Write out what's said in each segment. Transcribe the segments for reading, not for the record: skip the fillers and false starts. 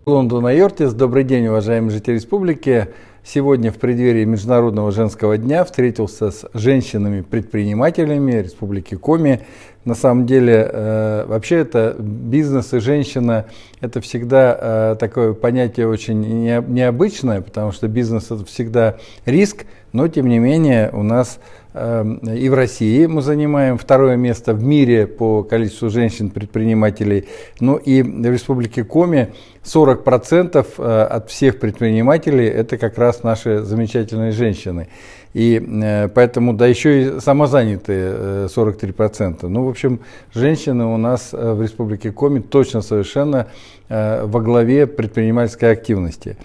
Лондон Айортис. Добрый день, уважаемые жители республики. Сегодня в преддверии Международного женского дня встретился с женщинами-предпринимателями Республики Коми. На самом деле, вообще это бизнес и женщина – это всегда такое понятие очень необычное, потому что бизнес – это всегда риск, но тем не менее у нас и в России мы занимаем второе место в мире по количеству женщин-предпринимателей, ну и в Республике Коми 40% от всех предпринимателей – это как раз наши замечательные женщины. И поэтому, да еще и самозанятые 43%. Ну, в общем, женщины у нас в Республике Коми точно совершенно во главе предпринимательской активности.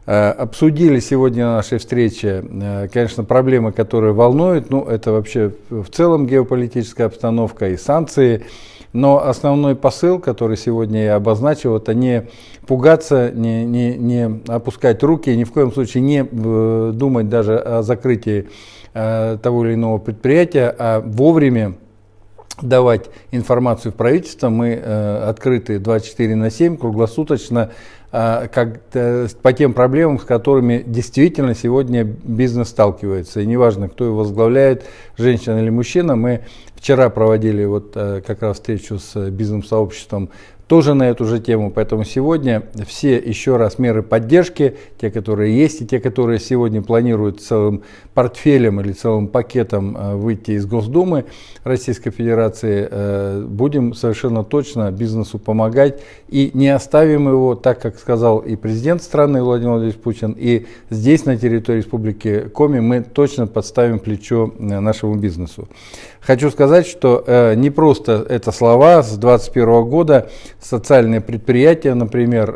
Обсудили сегодня на нашей встрече, конечно, проблемы, которые волнуют, ну, это вообще в целом геополитическая обстановка и санкции, но основной посыл, который сегодня я обозначил, это не пугаться, не опускать руки, ни в коем случае не думать даже о закрытии того или иного предприятия, а вовремя давать информацию в правительство. Мы открыты 24/7, круглосуточно, по тем проблемам, с которыми действительно сегодня бизнес сталкивается. И неважно, кто его возглавляет, женщина или мужчина. Мы вчера проводили как раз встречу с бизнес-сообществом тоже на эту же тему, поэтому сегодня все еще раз меры поддержки, те, которые есть, и те, которые сегодня планируют целым портфелем или целым пакетом выйти из Госдумы Российской Федерации, будем совершенно точно бизнесу помогать и не оставим его, так как сказал и президент страны Владимир Владимирович Путин, и здесь на территории Республики Коми мы точно подставим плечо нашему бизнесу. Хочу сказать, что не просто это слова. С 2021 года социальные предприятия, например,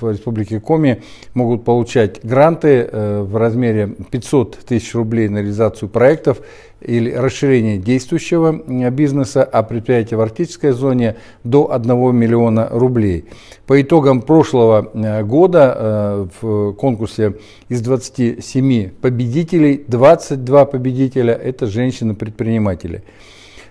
в Республике Коми могут получать гранты в размере 500 тысяч рублей на реализацию проектов или расширение действующего бизнеса, а предприятия в арктической зоне до 1 миллиона рублей. По итогам прошлого года в конкурсе из 27 победителей 22 победителя – это женщины-предприниматели.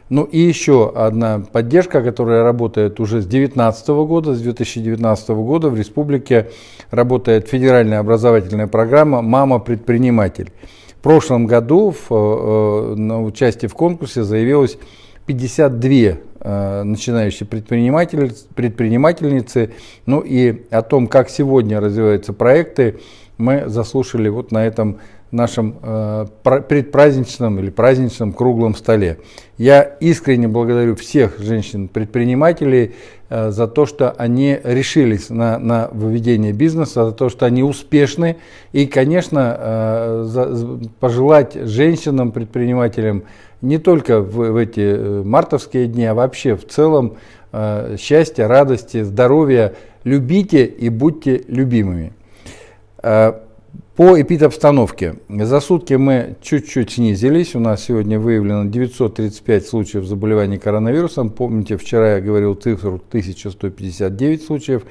Ну и еще одна поддержка, которая работает уже с 2019 года. С 2019 года в республике работает федеральная образовательная программа «Мама-предприниматель». В прошлом году на участие в конкурсе заявилось 52 начинающие предпринимательницы. Ну и о том, как сегодня развиваются проекты, мы заслушали на этом нашем предпраздничном или праздничном круглом столе. Я искренне благодарю всех женщин-предпринимателей за то, что они решились на выведение бизнеса, за то, что они успешны. И, конечно, пожелать женщинам-предпринимателям не только в эти мартовские дни, а вообще в целом счастья, радости, здоровья. Любите и будьте любимыми. По эпидобстановке. За сутки мы чуть-чуть снизились. У нас сегодня выявлено 935 случаев заболевания коронавирусом. Помните, вчера я говорил цифру 1159 случаев.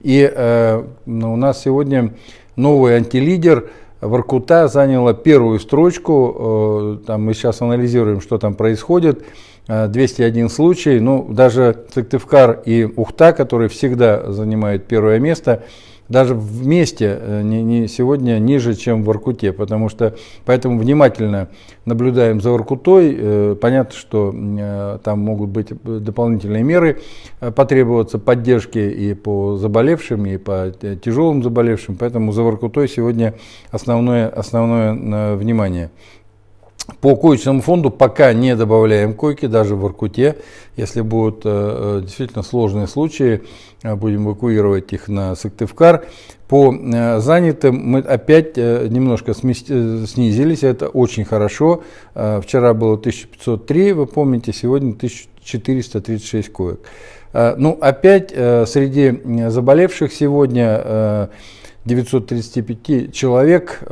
И у нас сегодня новый антилидер Воркута заняла первую строчку. Мы сейчас анализируем, что там происходит. 201 случай. Ну, даже Сыктывкар и Ухта, которые всегда занимают первое место, даже вместе сегодня ниже, чем в Воркуте, поэтому внимательно наблюдаем за Воркутой. Понятно, что там могут быть дополнительные меры, потребоваться поддержки и по заболевшим, и по тяжелым заболевшим, поэтому за Воркутой сегодня основное внимание. По коечному фонду пока не добавляем койки, даже в Воркуте. Если будут действительно сложные случаи, будем эвакуировать их на Сыктывкар. По занятым мы опять немножко снизились, это очень хорошо. Вчера было 1503, вы помните, сегодня 1436 коек. Ну, опять среди заболевших сегодня 935 человек,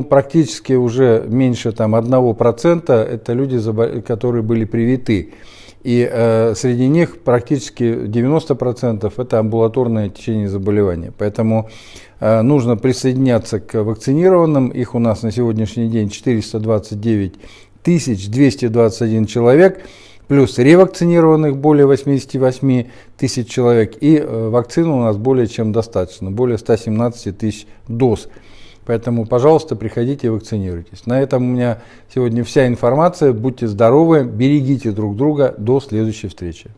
практически уже меньше 1%, это люди, которые были привиты. И среди них практически 90% это амбулаторное течение заболевания. Поэтому нужно присоединяться к вакцинированным. Их у нас на сегодняшний день 429 221 человек. плюс ревакцинированных более 88 тысяч человек, и вакцины у нас более чем достаточно, более 117 тысяч доз. Поэтому, пожалуйста, приходите и вакцинируйтесь. На этом у меня сегодня вся информация. Будьте здоровы, берегите друг друга. До следующей встречи.